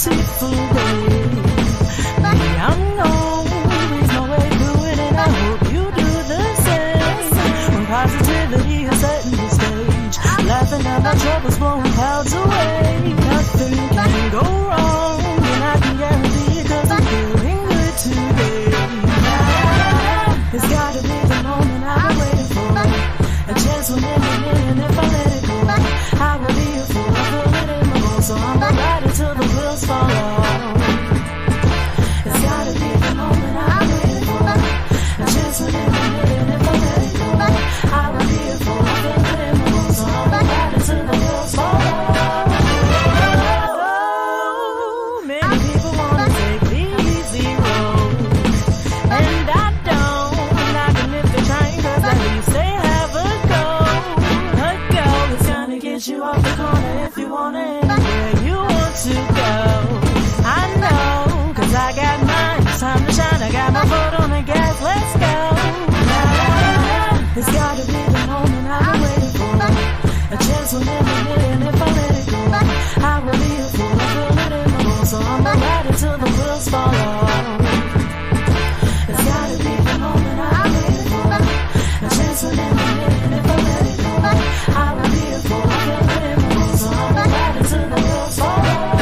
beautiful way. I'm always my way through it, and I hope you do the same. When positivity is setting the stage, laughing at my troubles, blowing clouds away. Nothing can go wrong, and I can guarantee it, 'cause I'm feeling good today. It's gotta be the moment I've been waiting for, a chance will never end if I let it go. I will be a fool, I feel it in my bones, so I'm gonna ride it till the wheels fall off. It's gotta be the moment I've been waiting for, a chance will never end if I let it go. I will be a fool, I feel it in my bones, so I'm gonna ride it till the wheels fall off. Oh, many people wanna take the easy road, and I don't. Not if they're trying, 'cause at least they have a goal. A goal that's gonna get you off the corner if you wanna end where you want to go. I know, 'cause I got mine. It's time to shine. I got my foot on the gas. Let's go. It's gotta be the moment I've been waiting for, a chance will never end if I let it go. I will be a fool, I feel it in my bones, so I'ma ride it till the wheels fall off. It's gotta be the moment I've been waiting for, a chance will never end if I let it go. I will be a fool, I feel it in my bones, so I'ma ride it till the wheels fall off.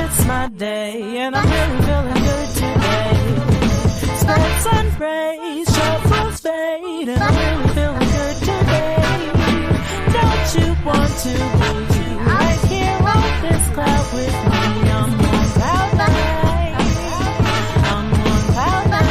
It's my day, and I'm really feeling good today. Spread sun rays, shuffles fade, and I'm really feeling good today. Don't you want to be right here on this cloud with me? I'm on cloud nine. I'm on cloud nine.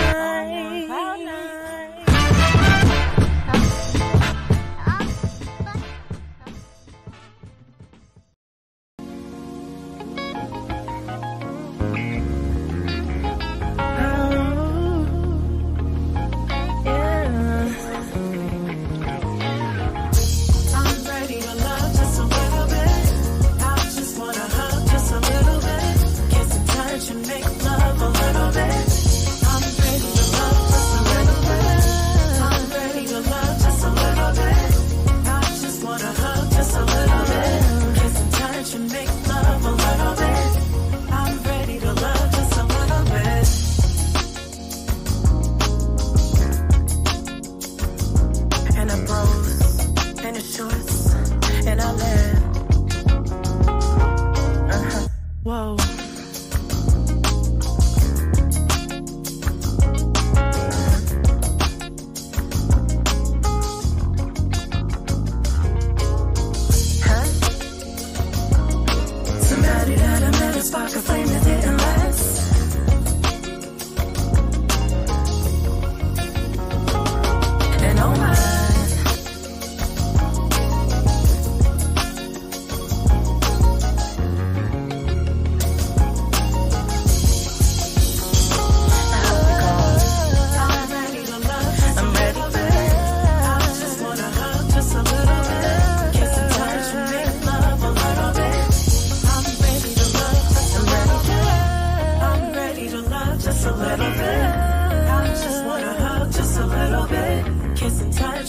Whoa. Somebody that I met, a spark of flame that didn't last. And oh my,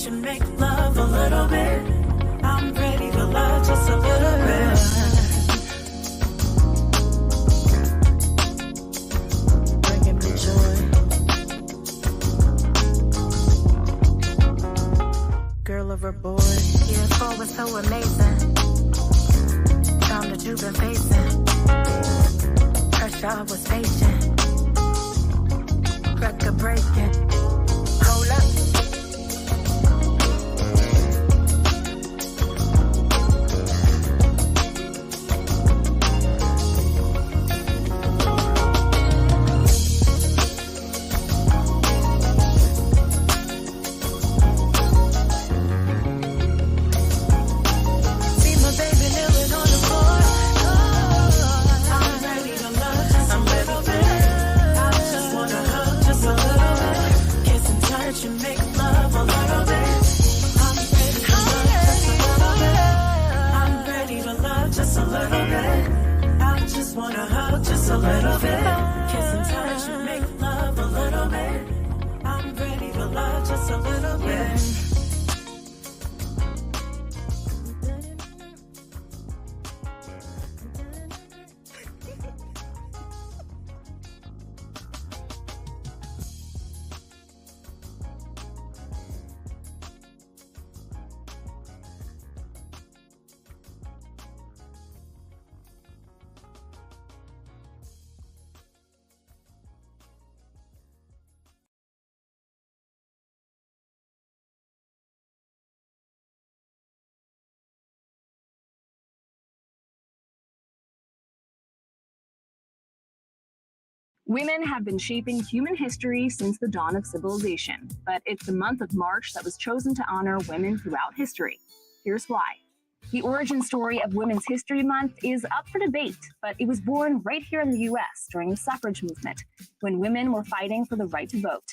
and make love a little bit. I'm ready to love just a little bit. Bringing me joy. Girl of a boy. Year 4 was so amazing. Time that you've been facing. Pressure I was patient. Record breaking. Hold up. Women have been shaping human history since the dawn of civilization, but it's the month of March that was chosen to honor women throughout history. Here's why. The origin story of Women's History Month is up for debate, but it was born right here in the U.S. during the suffrage movement, when women were fighting for the right to vote.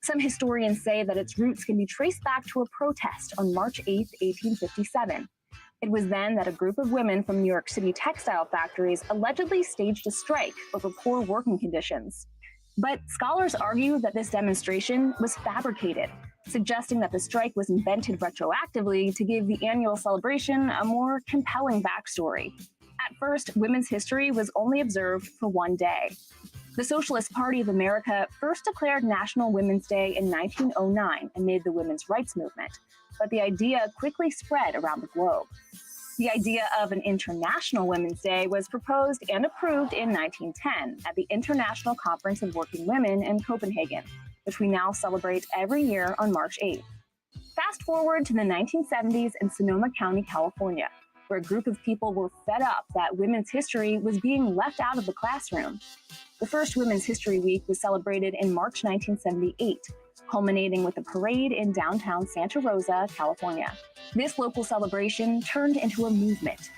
Some historians say that its roots can be traced back to a protest on March 8, 1857. It was then that a group of women from New York City textile factories allegedly staged a strike over poor working conditions. But scholars argue that this demonstration was fabricated, suggesting that the strike was invented retroactively to give the annual celebration a more compelling backstory. At first, women's history was only observed for one day. The Socialist Party of America first declared National Women's Day in 1909 amid the women's rights movement, but the idea quickly spread around the globe. The idea of an International Women's Day was proposed and approved in 1910 at the International Conference of Working Women in Copenhagen, which we now celebrate every year on March 8th. Fast forward to the 1970s in Sonoma County, California, where a group of people were fed up that women's history was being left out of the classroom. The first Women's History Week was celebrated in March 1978, culminating with a parade in downtown Santa Rosa, California. This local celebration turned into a movement.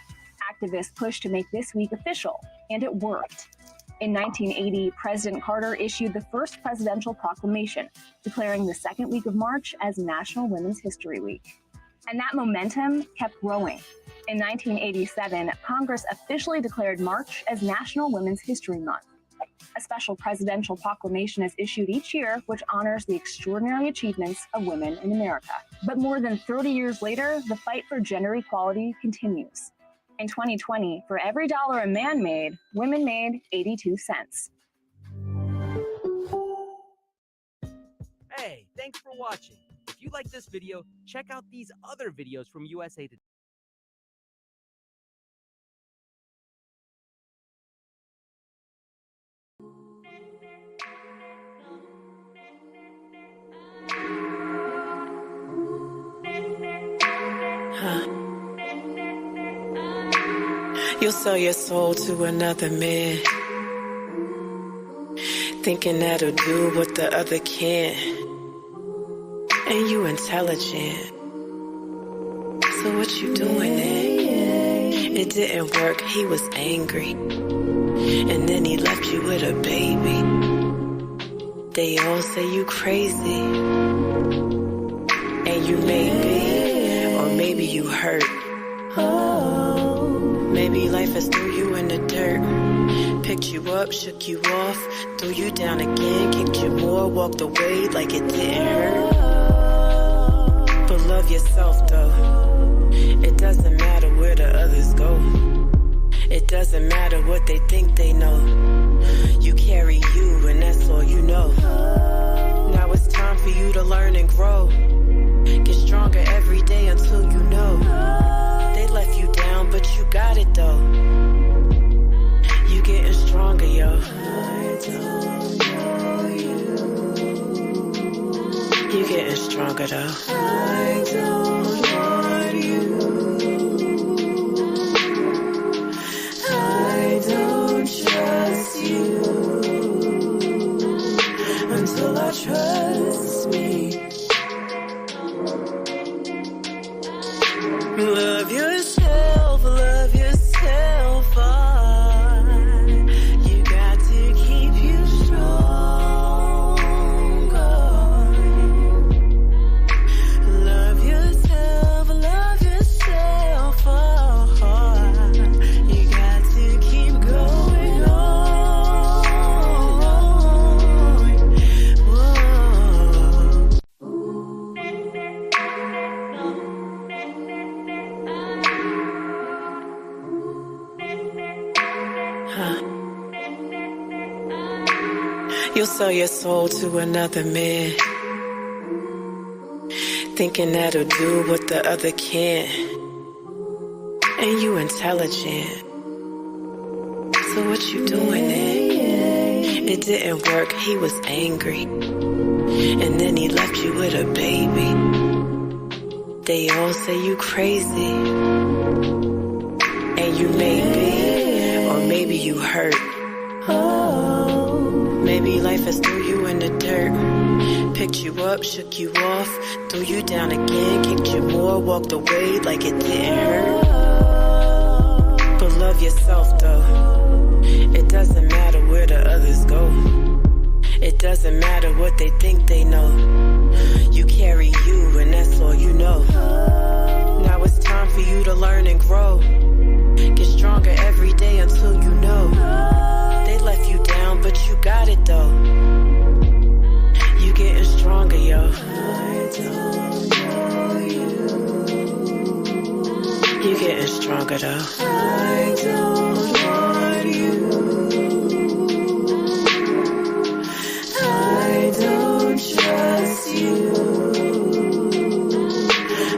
Activists pushed to make this week official, and it worked. In 1980, President Carter issued the first presidential proclamation, declaring the second week of March as National Women's History Week. And that momentum kept growing. In 1987, Congress officially declared March as National Women's History Month. A special presidential proclamation is issued each year, which honors the extraordinary achievements of women in America. But more than 30 years later, the fight for gender equality continues. In 2020, for every dollar a man made, women made 82 cents. Hey, thanks for watching. If you like this video, check out these other videos from USA Today. You'll sell your soul to another man, thinking that'll do what the other can't. And you intelligent, so what you doing then? It didn't work, he was angry, and then he left you with a baby. They all say you crazy, and you may be, or maybe you hurt. Maybe life has threw you in the dirt, picked you up, shook you off, threw you down again, kicked you more, walked away like it didn't hurt. But love yourself though, it doesn't matter where the others go. It doesn't matter what they think they know. You carry you and that's all you know. Now it's time for you to learn and grow. Get stronger every day until you know. They left you down, but you got it though. You getting stronger, yo. I don't know you. You getting stronger though. I don't want you. I don't trust you until I trust me. Love yourself, love yourself. You got to keep you stronger. Love yourself, love yourself. You got to keep going on. You'll sell your soul to another man, thinking that'll do what the other can't. And you intelligent, so what you doing then? It didn't work, he was angry, and then he left you with a baby. They all say you crazy, and you may be, or maybe you hurt. Maybe life has threw you in the dirt, picked you up, shook you off, threw you down again, kicked you more, walked away like it didn't hurt. But love yourself though. It doesn't matter where the others go. It doesn't matter what they think they know. You carry you and that's all you know. Now it's time for you to learn and grow. Get stronger every day until you know. They left you down, but you got it though. You getting stronger, yo. I don't know you. You getting stronger though. I don't want you. I don't trust you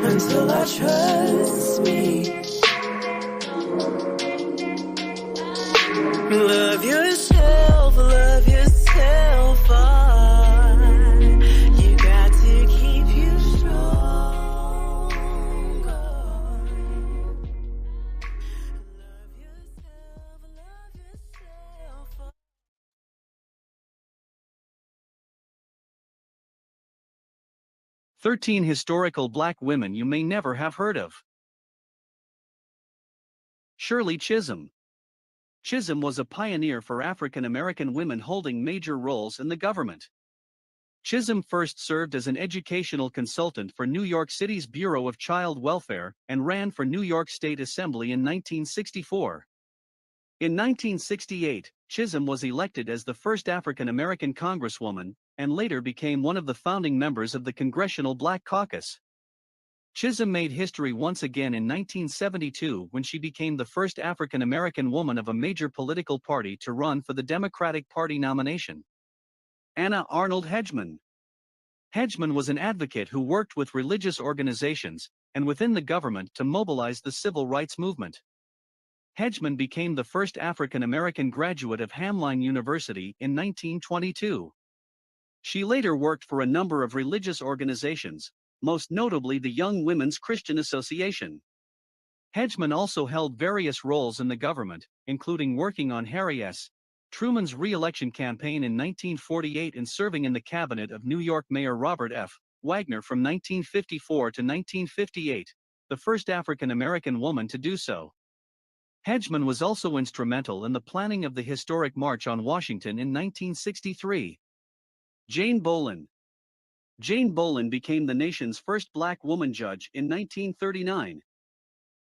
until I trust me. Love yourself, love yourself. You got to keep you stronger. Love yourself, love yourself. 13 historical black women you may never have heard of. Shirley Chisholm. Chisholm was a pioneer for African American women holding major roles in the government. Chisholm first served as an educational consultant for New York City's Bureau of Child Welfare and ran for New York State Assembly in 1964. In 1968, Chisholm was elected as the first African American congresswoman, and later became one of the founding members of the Congressional Black Caucus. Chisholm made history once again in 1972 when she became the first African American woman of a major political party to run for the Democratic Party nomination. Anna Arnold Hedgeman. Hedgeman was an advocate who worked with religious organizations and within the government to mobilize the civil rights movement. Hedgeman became the first African American graduate of Hamline University in 1922. She later worked for a number of religious organizations, most notably the Young Women's Christian Association. Hedgeman also held various roles in the government, including working on Harry S. Truman's re-election campaign in 1948 and serving in the cabinet of New York Mayor Robert F. Wagner from 1954 to 1958, the first African American woman to do so. Hedgeman was also instrumental in the planning of the historic March on Washington in 1963. Jane Bolin. Jane Bolin became the nation's first black woman judge in 1939.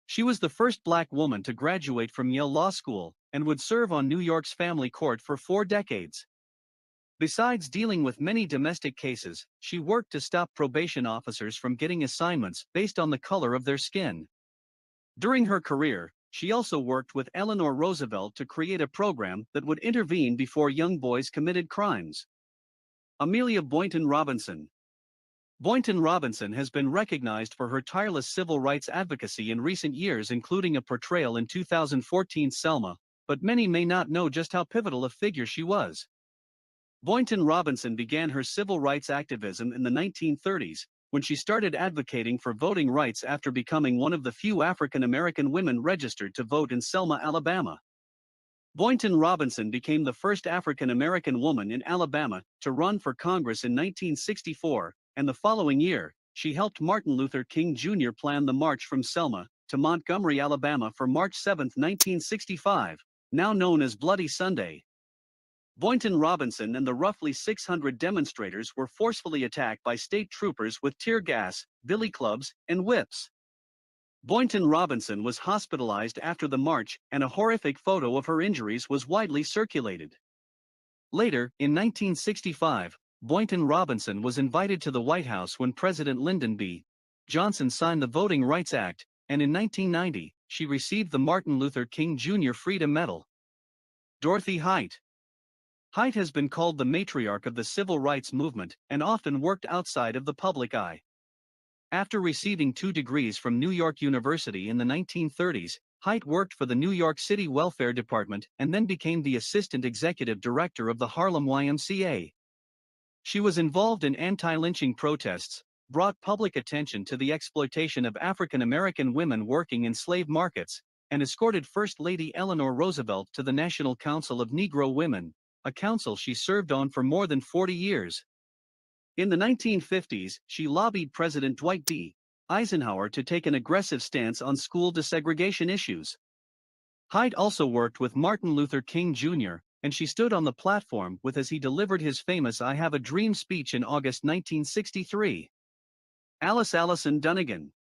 She was the first black woman to graduate from Yale Law School and would serve on New York's family court for 4 decades. Besides dealing with many domestic cases, she worked to stop probation officers from getting assignments based on the color of their skin. During her career, she also worked with Eleanor Roosevelt to create a program that would intervene before young boys committed crimes. Amelia Boynton Robinson. Boynton Robinson has been recognized for her tireless civil rights advocacy in recent years, including a portrayal in 2014's Selma, but many may not know just how pivotal a figure she was. Boynton Robinson began her civil rights activism in the 1930s, when she started advocating for voting rights after becoming one of the few African American women registered to vote in Selma, Alabama. Boynton Robinson became the first African American woman in Alabama to run for Congress in 1964, and the following year, she helped Martin Luther King Jr. plan the march from Selma to Montgomery, Alabama for March 7, 1965, now known as Bloody Sunday. Boynton Robinson and the roughly 600 demonstrators were forcefully attacked by state troopers with tear gas, billy clubs, and whips. Boynton Robinson was hospitalized after the march, and a horrific photo of her injuries was widely circulated. Later, in 1965, Boynton Robinson was invited to the White House when President Lyndon B. Johnson signed the Voting Rights Act, and in 1990, she received the Martin Luther King Jr. Freedom Medal. Dorothy Height. Height has been called the matriarch of the civil rights movement and often worked outside of the public eye. After receiving 2 degrees from New York University in the 1930s, Height worked for the New York City Welfare Department and then became the assistant executive director of the Harlem YMCA. She was involved in anti-lynching protests, brought public attention to the exploitation of African American women working in slave markets, and escorted First Lady Eleanor Roosevelt to the National Council of Negro Women, a council she served on for more than 40 years. In the 1950s, she lobbied President Dwight D. Eisenhower to take an aggressive stance on school desegregation issues. Hyde also worked with Martin Luther King Jr., and she stood on the platform with as he delivered his famous I Have a Dream speech in August 1963. Alice Allison Dunnigan.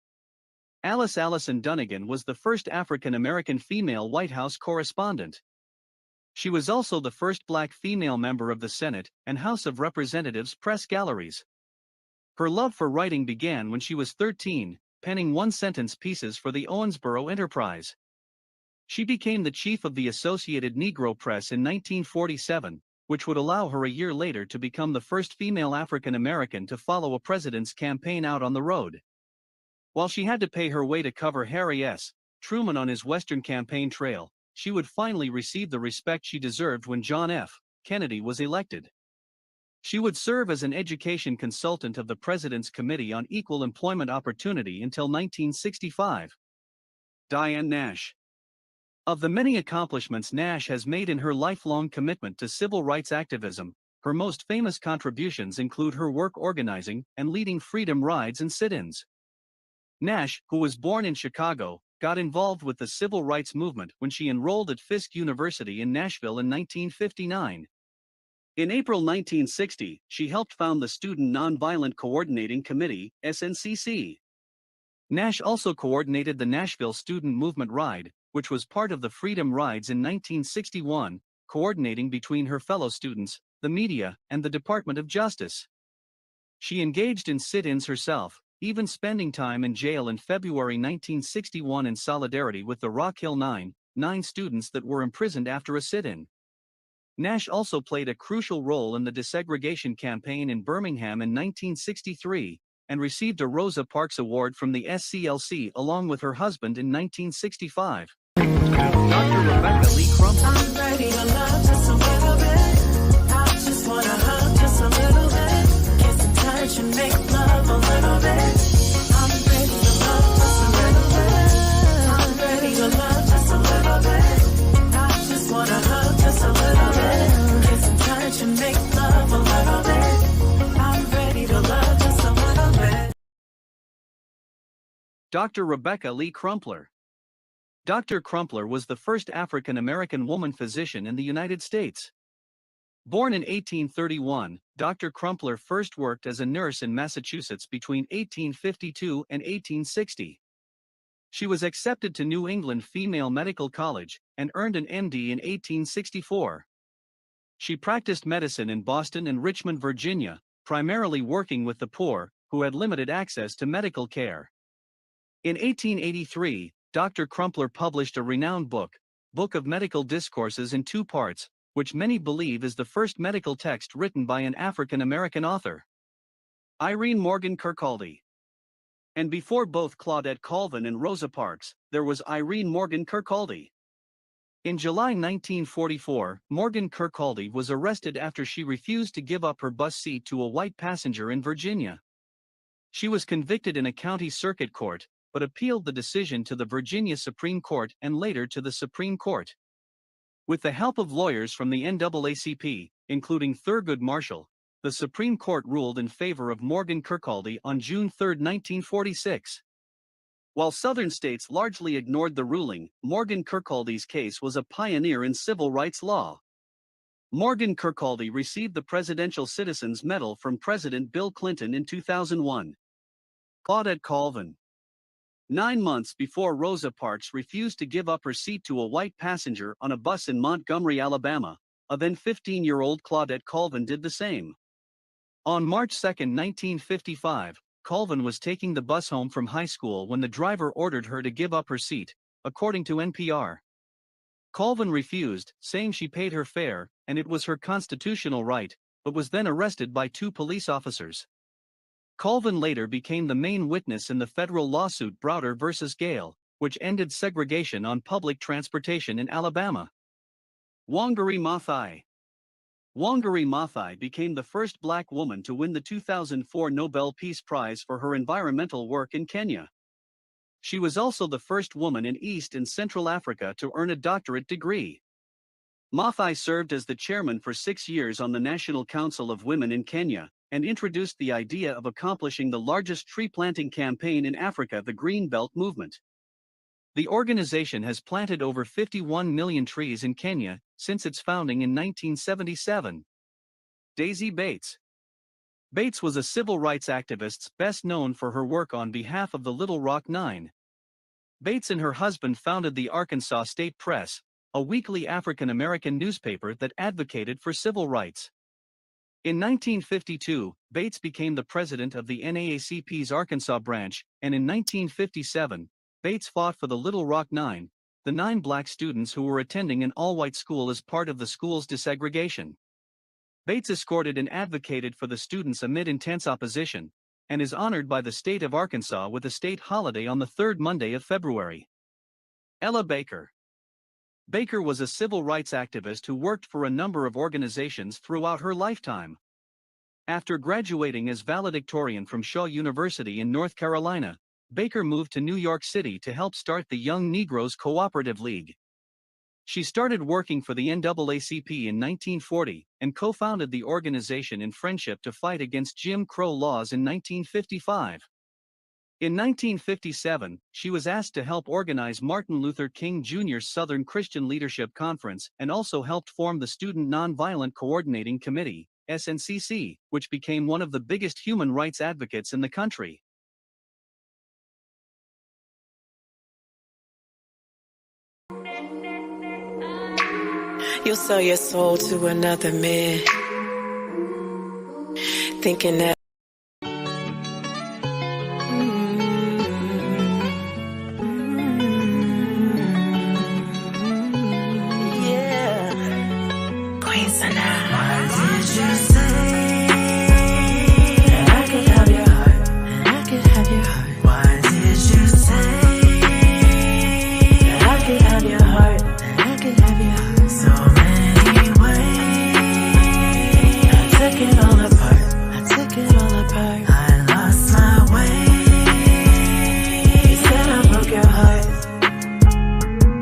Alice Allison Dunnigan was the first African-American female White House correspondent. She was also the first black female member of the Senate and House of Representatives press galleries. Her love for writing began when she was 13, penning one-sentence pieces for the Owensboro Enterprise. She became the chief of the Associated Negro Press in 1947, which would allow her a year later to become the first female African American to follow a president's campaign out on the road. While she had to pay her way to cover Harry S. Truman on his Western campaign trail, she would finally receive the respect she deserved when John F. Kennedy was elected. She would serve as an education consultant of the President's Committee on Equal Employment Opportunity until 1965. Diane Nash. Of the many accomplishments Nash has made in her lifelong commitment to civil rights activism, her most famous contributions include her work organizing and leading freedom rides and sit-ins. Nash, who was born in Chicago, got involved with the civil rights movement when she enrolled at Fisk University in Nashville in 1959. In April 1960, she helped found the Student Nonviolent Coordinating Committee, SNCC. Nash also coordinated the Nashville Student Movement Ride, which was part of the Freedom Rides in 1961, coordinating between her fellow students, the media, and the Department of Justice. She engaged in sit-ins herself, even spending time in jail in February 1961 in solidarity with the Rock Hill Nine students that were imprisoned after a sit-in. Nash also played a crucial role in the desegregation campaign in Birmingham in 1963, and received a Rosa Parks Award from the SCLC along with her husband in 1965. Dr. Rebecca Lee Crumpler. I'm ready to love just a little bit. I just wanna hug just a little bit. Kiss and touch and make love a little bit. I'm ready to love just a little bit. I'm ready to love just a little bit. I just wanna hug just a little bit. Kiss and touch and make love a little bit. I'm ready to love just a little bit. Dr. Rebecca Lee Crumpler. Dr. Crumpler was the first African-American woman physician in the United States. Born in 1831, Dr. Crumpler first worked as a nurse in Massachusetts between 1852 and 1860. She was accepted to New England Female Medical College and earned an MD in 1864. She practiced medicine in Boston and Richmond, Virginia, primarily working with the poor, who had limited access to medical care. In 1883, Dr. Crumpler published a renowned book, Book of Medical Discourses in 2 parts, which many believe is the first medical text written by an African-American author. Irene Morgan Kirkcaldy. And before both Claudette Colvin and Rosa Parks, there was Irene Morgan Kirkcaldy. In July 1944, Morgan Kirkcaldy was arrested after she refused to give up her bus seat to a white passenger in Virginia. She was convicted in a county circuit court, but appealed the decision to the Virginia Supreme Court and later to the Supreme Court. With the help of lawyers from the NAACP, including Thurgood Marshall, the Supreme Court ruled in favor of Morgan Kirkcaldy on June 3, 1946. While Southern states largely ignored the ruling, Morgan Kirkcaldy's case was a pioneer in civil rights law. Morgan Kirkcaldy received the Presidential Citizens Medal from President Bill Clinton in 2001. Claudette Colvin. 9 months before Rosa Parks refused to give up her seat to a white passenger on a bus in Montgomery, Alabama, a then 15-year-old Claudette Colvin did the same. On March 2, 1955, Colvin was taking the bus home from high school when the driver ordered her to give up her seat, according to NPR. Colvin refused, saying she paid her fare, and it was her constitutional right, but was then arrested by 2 police officers. Colvin later became the main witness in the federal lawsuit Browder v. Gale, which ended segregation on public transportation in Alabama. Wangari Maathai. Wangari Maathai became the first black woman to win the 2004 Nobel Peace Prize for her environmental work in Kenya. She was also the first woman in East and Central Africa to earn a doctorate degree. Maathai served as the chairman for 6 years on the National Council of Women in Kenya, and introduced the idea of accomplishing the largest tree planting campaign in Africa, the Green Belt Movement. The organization has planted over 51 million trees in Kenya since its founding in 1977. Daisy Bates. Bates was a civil rights activist best known for her work on behalf of the Little Rock Nine. Bates and her husband founded the Arkansas State Press, a weekly African-American newspaper that advocated for civil rights. In 1952, Bates became the president of the NAACP's Arkansas branch, and in 1957, Bates fought for the Little Rock Nine, the 9 black students who were attending an all-white school as part of the school's desegregation. Bates escorted and advocated for the students amid intense opposition, and is honored by the state of Arkansas with a state holiday on the 3rd Monday of February. Ella Baker. Baker was a civil rights activist who worked for a number of organizations throughout her lifetime. After graduating as valedictorian from Shaw University in North Carolina, Baker moved to New York City to help start the Young Negroes Cooperative League. She started working for the NAACP in 1940 and co-founded the organization in friendship to fight against Jim Crow laws in 1955. In 1957, she was asked to help organize Martin Luther King Jr.'s Southern Christian Leadership Conference and also helped form the Student Nonviolent Coordinating Committee, SNCC, which became one of the biggest human rights advocates in the country. You'll sell your soul to another man, thinking that Sanaa. Why did you say that I could have your heart, and I could have your heart? Why did you say that I could have your heart, and I could have your heart? So many ways. I took it all apart. I took it all apart. I lost my way. You said I broke your heart,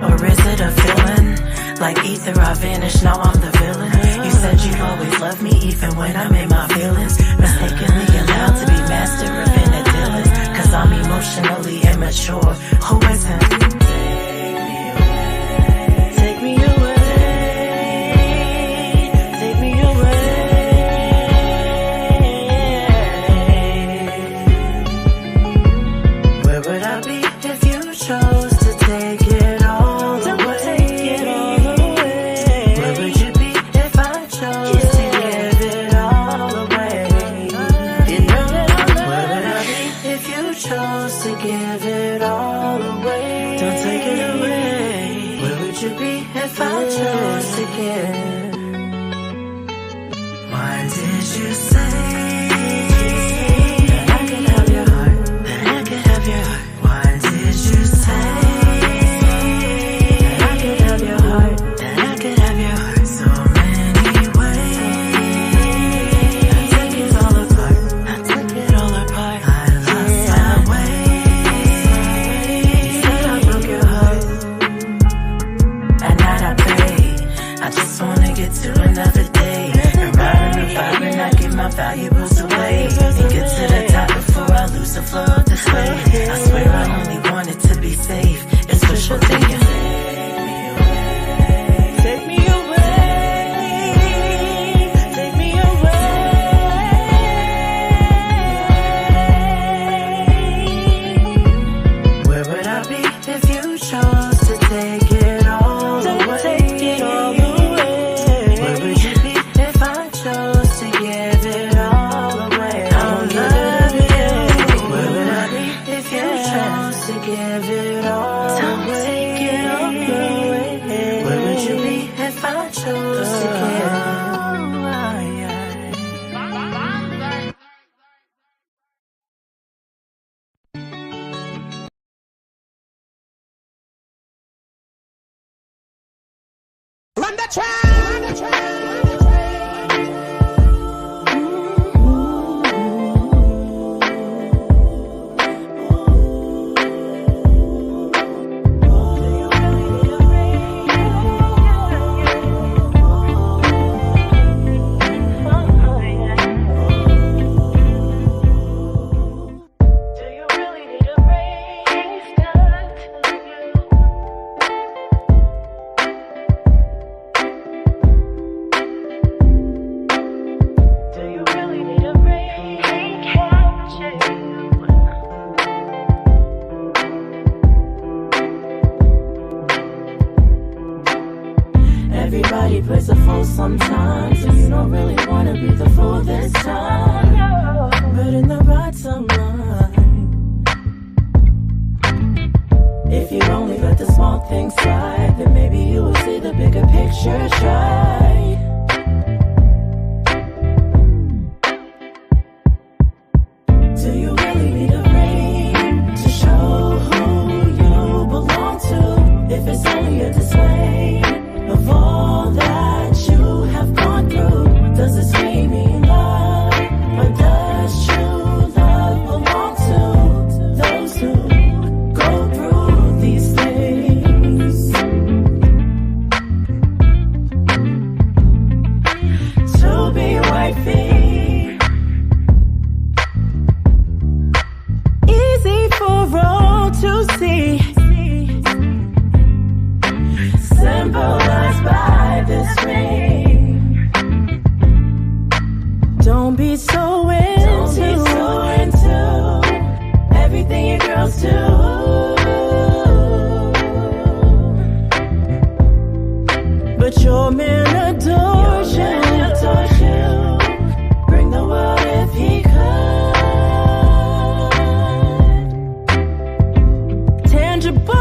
or is it a feeling? Like ether, I vanished, now I'm the villain. You said you'd always love me, even when I'm in my feelings. Mistakenly allowed to be master of inner dealings, 'cause I'm emotionally immature. Who isn't? Take me away. Take me away. Where would I be if you chose to take it all away? If I chose to give, why did you say that I could have your heart, that I could have your heart? Why did you say that I could have your heart, that I could have your heart? So many ways. I took it all apart. I took it all apart. I lost my way. You said I broke your heart. I just wanna get to another day, and ride on the vibe and I give my valuables away, and get to the top before I lose the flow of this way. I swear I only want it to be safe. It's wishful thinking. Take me away. Take me away. Where would I be if you chose to take it all away? Take it all away. Give it all away. Take it all away. Where would you be if I chose to give? Run the train. You don't really wanna be the fool this time, but in the right timeline. If you only let the small things slide, then maybe you will see the bigger picture shine. Do you really need a ring to show who you belong to? If it's only a display of all that you have gone through, does it really mean love? Or does true love belong to those who go through these things? To be wifey, easy for all to see, symbolized by this ring. Don't be so into everything you girls do, but your man adores you. Bring the world if he could. Tangible.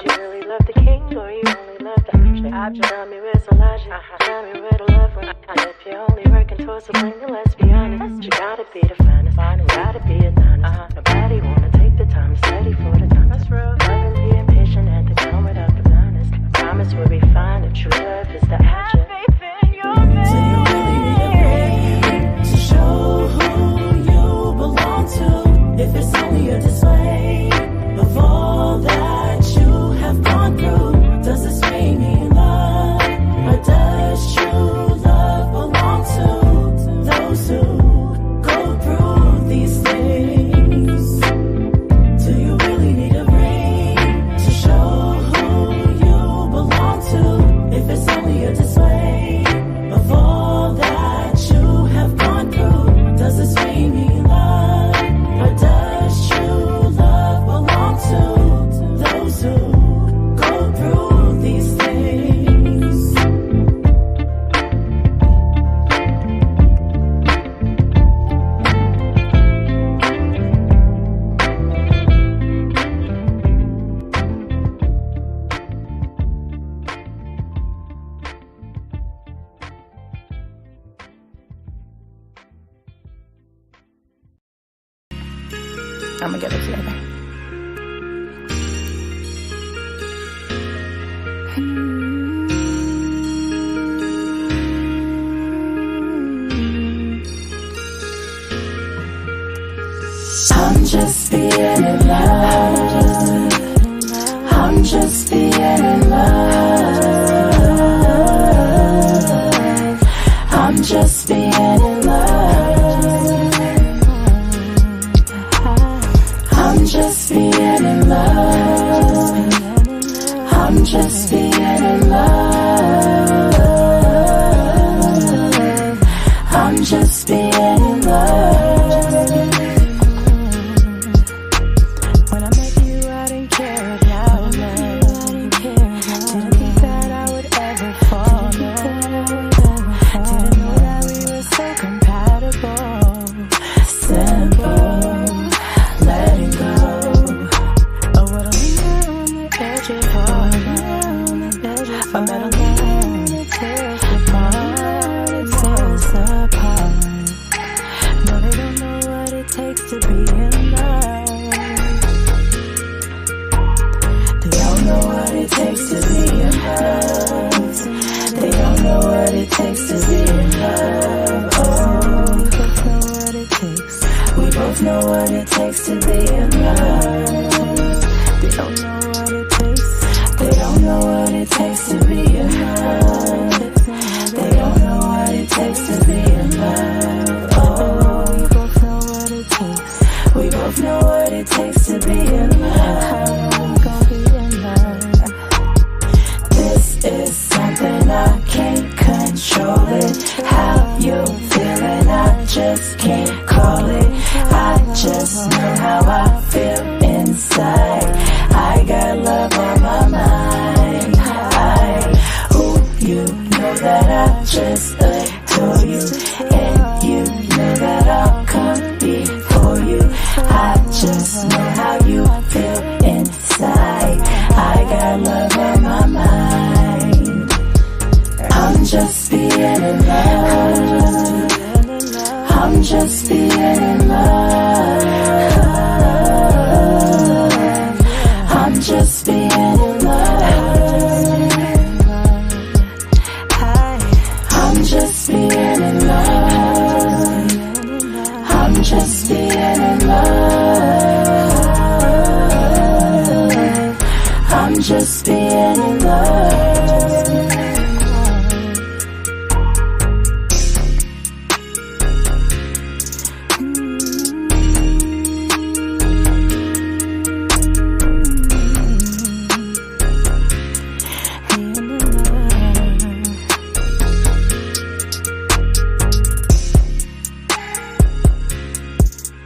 You really love the king, or you only love the object? Tell me where's the logic? Tell me where the love went. And if you're only working towards something, then let's be honest. You gotta be the finest, gotta be a honest. Nobody wanna take the time to study for the time. That's real. Love and being patient and to come without the blindness. I promise we'll be fine if true love is the object. Do you really need a ring to show who you belong to? If it's only a display of all that you have gone through, does this ring mean love? Or does true love belong to those who go through these things? Do you really need a ring to show who you belong to? If it's only a display of all that you have gone through, does this ring mean love? Or does true love belong to those who go through these things? I'ma get it together. I'm just being in love. I'm just being in love. I'm just being in love. I'm just being in love. I'm just being in love. I'm just being in love. When I met you, I didn't care about love. Didn't think that I would ever fall in love. Didn't know that we were so compatible. Simple, letting go. Oh, what a linger on the edge of heart. I met a man that tears apart. It tears apart. No, they don't know what it takes to be in love. They don't know what it takes to be in love. They don't know what it takes to be in love. Oh, we both know what it takes. We both know what it takes to be in love. They don't know what it takes. They don't know what it takes to be in love. They don't know what it takes to be in love. Oh, we both know what it takes. We both know what it takes to be in love. Gonna be in love. This is something I can't control it. you know that I just adore you, and you know that I'll come before you. I just know how you feel inside. I got love on my mind. I'm just being in love. I'm just being in love. I'm just being in love. I'm just being in love. I'm just being in love. I'm just being